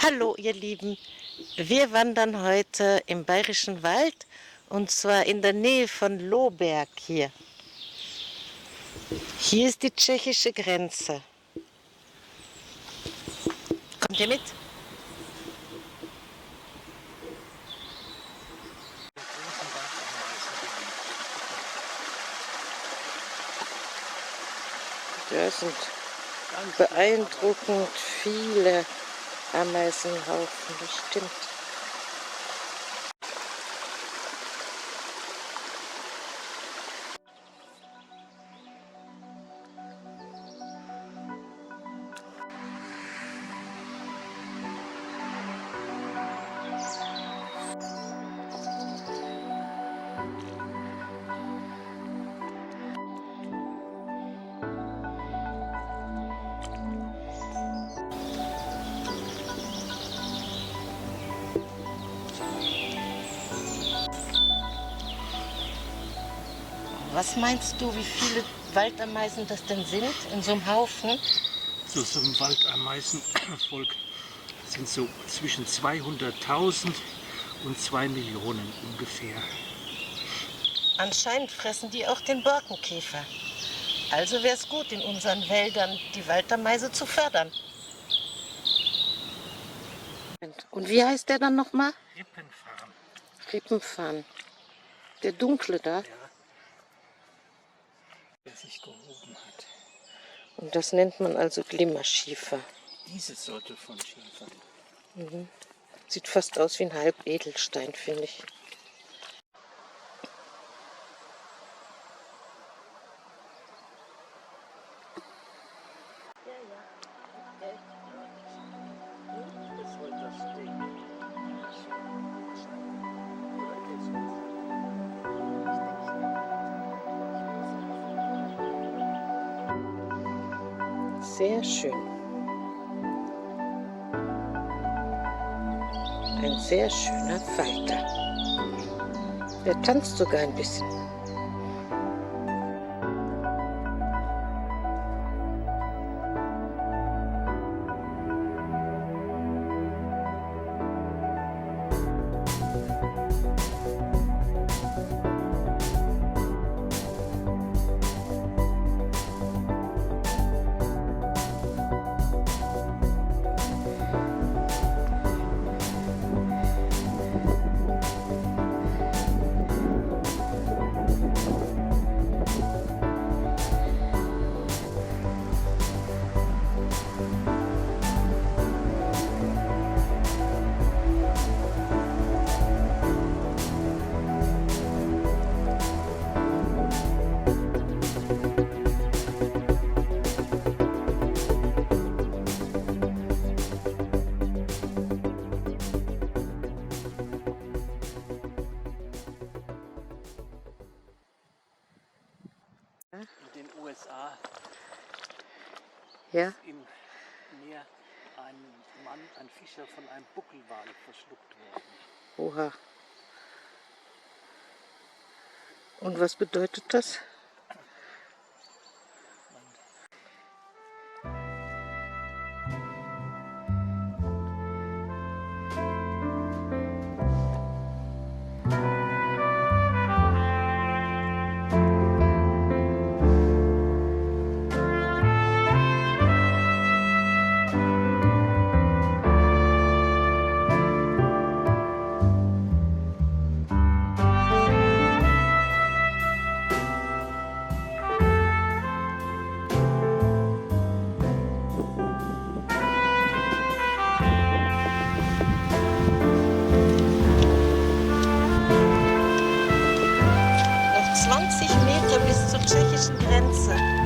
Hallo ihr Lieben, wir wandern heute im Bayerischen Wald und zwar in der Nähe von Lohberg hier. Hier ist die tschechische Grenze. Kommt ihr mit? Das sind beeindruckend viele Ameisenhaufen, das stimmt. Was meinst du, wie viele Waldameisen das denn sind in so einem Haufen? So ein Waldameisenvolk sind so zwischen 200.000 und 2 Millionen ungefähr. Anscheinend fressen die auch den Borkenkäfer. Also wäre es gut, in unseren Wäldern die Waldameise zu fördern. Und wie heißt der dann nochmal? Rippenfarn. Rippenfarn. Der dunkle da. Ja. Der sich gehoben hat. Und das nennt man also Glimmerschiefer. Diese Sorte von Schiefer. Sieht fast aus wie ein Halbedelstein, finde ich. Das soll das stehen. Sehr schön. Ein sehr schöner Falter. Der tanzt sogar ein bisschen. In den USA Ja? ist im Meer ein Mann, ein Fischer, von einem Buckelwal verschluckt worden. Oha. Und was bedeutet das? Noch 20 Meter bis zur tschechischen Grenze.